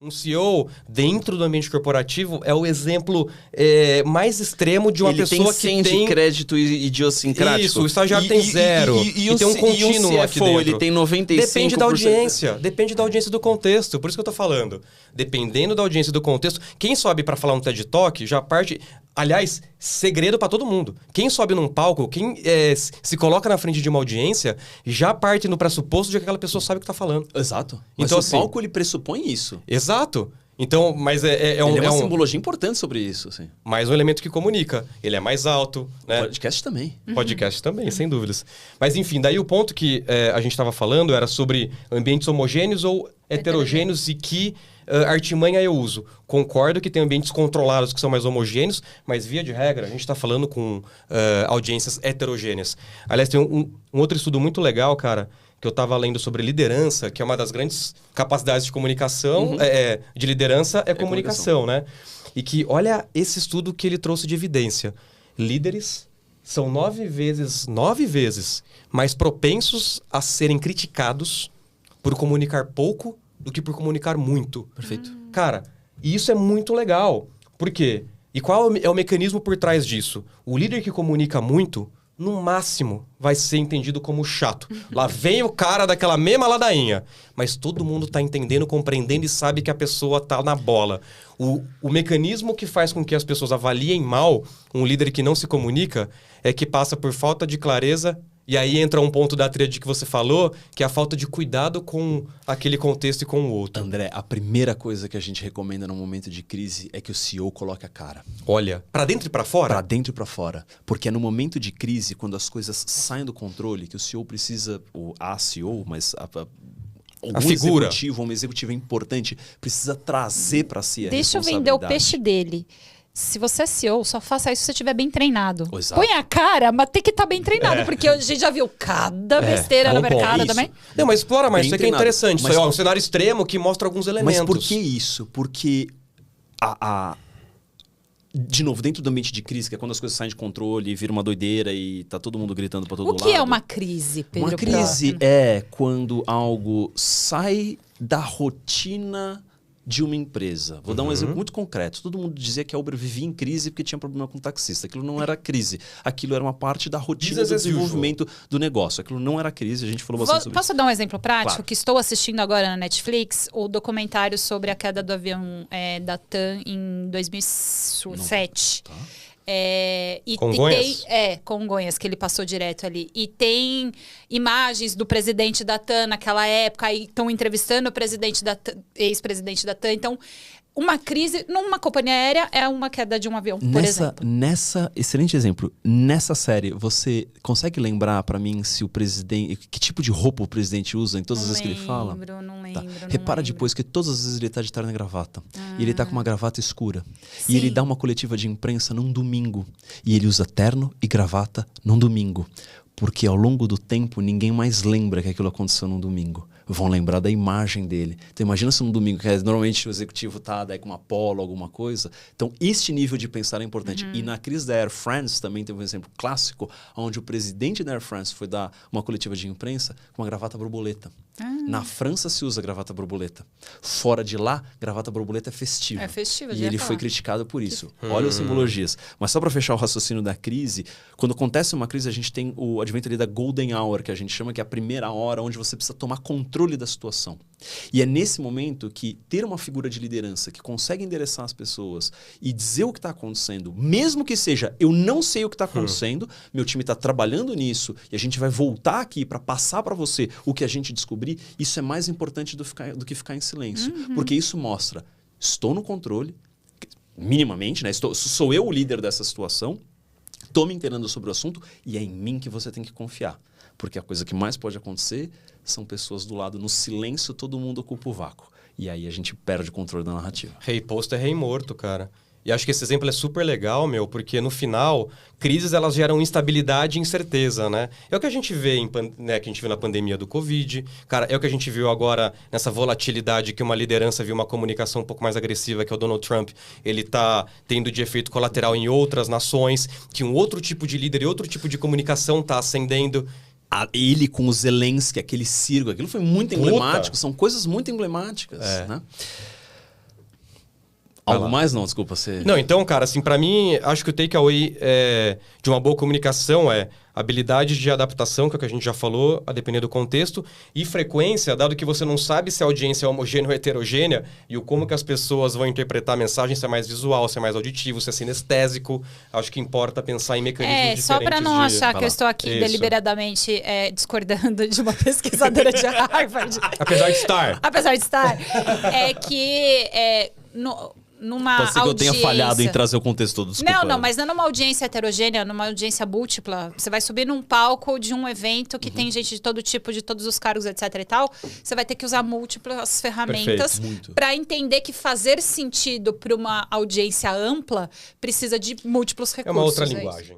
Um CEO, dentro do ambiente corporativo, é o exemplo mais extremo de uma pessoa que tem... Ele tem crédito idiosincrático. Isso, o estagiário tem zero. E tem um contínuo aqui dentro. Ele tem 95%. Depende da audiência do contexto. Por isso que eu tô falando. Dependendo da audiência do contexto, quem sobe para falar um TED Talk já parte... Aliás, segredo para todo mundo. Quem sobe num palco, quem se coloca na frente de uma audiência, já parte no pressuposto de que aquela pessoa sabe o que tá falando. Exato. Mas então, o palco, ele pressupõe isso. Exato. Então, mas é uma simbologia importante sobre isso, assim. Mais um elemento que comunica. Ele é mais alto, né? Podcast também. Podcast também, sem dúvidas. Mas enfim, daí o ponto que a gente estava falando era sobre ambientes homogêneos ou heterogêneos e que artimanha eu uso. Concordo que tem ambientes controlados que são mais homogêneos, mas via de regra a gente está falando com audiências heterogêneas. Aliás, tem um outro estudo muito legal, cara, que eu estava lendo sobre liderança, que é uma das grandes capacidades de comunicação, de liderança é comunicação, né? E que, olha esse estudo que ele trouxe de evidência. Líderes são 9 vezes mais propensos a serem criticados por comunicar pouco do que por comunicar muito. Perfeito. Cara, e isso é muito legal. Por quê? E qual é o mecanismo por trás disso? O líder que comunica muito, no máximo, vai ser entendido como chato. Lá vem o cara daquela mesma ladainha. Mas todo mundo tá entendendo, compreendendo e sabe que a pessoa tá na bola. O mecanismo que faz com que as pessoas avaliem mal um líder que não se comunica é que passa por falta de clareza. E aí entra um ponto da tríade que você falou, que é a falta de cuidado com aquele contexto e com o outro. André, a primeira coisa que a gente recomenda no momento de crise é que o CEO coloque a cara. Olha, pra dentro e pra fora? Pra dentro e pra fora. Porque é no momento de crise, quando as coisas saem do controle, que o CEO precisa, a CEO, mas a figura. Um executivo importante, precisa trazer pra si a Deixa eu responsabilidade. vender o peixe dele. Se você é CEO, só faça isso se você estiver bem treinado. Exato. Põe a cara, mas tem que estar bem treinado. Porque a gente já viu cada besteira no mercado também. Não, mas explora mais. Isso aqui é interessante. Mas, isso é um cenário extremo que mostra alguns elementos. Mas por que isso? Porque de novo, dentro do ambiente de crise, que é quando as coisas saem de controle e vira uma doideira e tá todo mundo gritando pra todo lado. O que é uma crise, Pedro? Uma crise é quando algo sai da rotina de uma empresa. Vou dar um exemplo muito concreto. Todo mundo dizia que a Uber vivia em crise porque tinha problema com o taxista. Aquilo não era crise. Aquilo era uma parte da rotina do desenvolvimento do negócio. Aquilo não era crise. A gente falou bastante sobre isso. Posso dar um exemplo prático? Claro. Que estou assistindo agora na Netflix, o documentário sobre a queda do avião da TAM em 2007. Tá. Congonhas? Congonhas, que ele passou direto ali. E tem imagens do presidente da TAM naquela época, aí estão entrevistando o presidente ex-presidente da TAM. Então, uma crise numa companhia aérea é uma queda de um avião, por exemplo. Excelente exemplo. Nessa série, você consegue lembrar pra mim se o presidente... Que tipo de roupa o presidente usa em todas as vezes que ele fala? Não lembro. Repara depois que todas as vezes ele tá de terno e gravata. E ele tá com uma gravata escura. Sim. E ele dá uma coletiva de imprensa num domingo. E ele usa terno e gravata num domingo. Porque ao longo do tempo, ninguém mais lembra que aquilo aconteceu num domingo. Vão lembrar da imagem dele. Então imagina se num domingo, que normalmente o executivo tá daí com uma polo, alguma coisa. Então este nível de pensar é importante. E na crise da Air France também teve um exemplo clássico, onde o presidente da Air France foi dar uma coletiva de imprensa com uma gravata borboleta. Na França se usa gravata borboleta. Fora de lá, gravata borboleta é festiva. É festiva, E ele foi criticado por isso. Olha as simbologias. Mas só para fechar o raciocínio da crise, quando acontece uma crise, a gente tem o advento ali da golden hour, que a gente chama que é a primeira hora onde você precisa tomar controle da situação. E é nesse momento que ter uma figura de liderança que consegue endereçar as pessoas e dizer o que está acontecendo, mesmo que seja, eu não sei o que está acontecendo, meu time está trabalhando nisso e a gente vai voltar aqui para passar para você o que a gente descobrir, isso é mais importante do que ficar em silêncio. Porque isso mostra, estou no controle, minimamente, né? Sou eu o líder dessa situação, estou me inteirando sobre o assunto e é em mim que você tem que confiar. Porque a coisa que mais pode acontecer são pessoas do lado, no silêncio, todo mundo ocupa o vácuo. E aí a gente perde o controle da narrativa. Rei posto é rei morto, cara. E acho que esse exemplo é super legal, porque no final, crises elas geram instabilidade e incerteza, né? É o que a gente vê, que a gente viu na pandemia do Covid, cara, é o que a gente viu agora nessa volatilidade que uma liderança viu uma comunicação um pouco mais agressiva, que é o Donald Trump, ele tá tendo de efeito colateral em outras nações, que um outro tipo de líder e outro tipo de comunicação tá ascendendo. Ele com o Zelensky, aquele circo, aquilo foi muito emblemático, são coisas muito emblemáticas, né? Algo mais não, desculpa, você... Não, então, cara, assim, pra mim, acho que o takeaway de uma boa comunicação é habilidade de adaptação, que é o que a gente já falou, a depender do contexto, e frequência, dado que você não sabe se a audiência é homogênea ou heterogênea, e o como que as pessoas vão interpretar a mensagem, se é mais visual, se é mais auditivo, se é sinestésico. Acho que importa pensar em mecanismos diferentes. Só para não achar Vai que eu lá. estou aqui Isso. deliberadamente discordando de uma pesquisadora de Harvard. Apesar de estar. Apesar de estar. É que numa Pode ser que eu tenha audiência... falhado em trazer o contexto todo, desculpa. Não, mas não numa audiência heterogênea, numa audiência múltipla. Você vai subir num palco de um evento que tem gente de todo tipo, de todos os cargos, etc e tal. Você vai ter que usar múltiplas ferramentas para entender que fazer sentido para uma audiência ampla precisa de múltiplos recursos. É uma outra linguagem.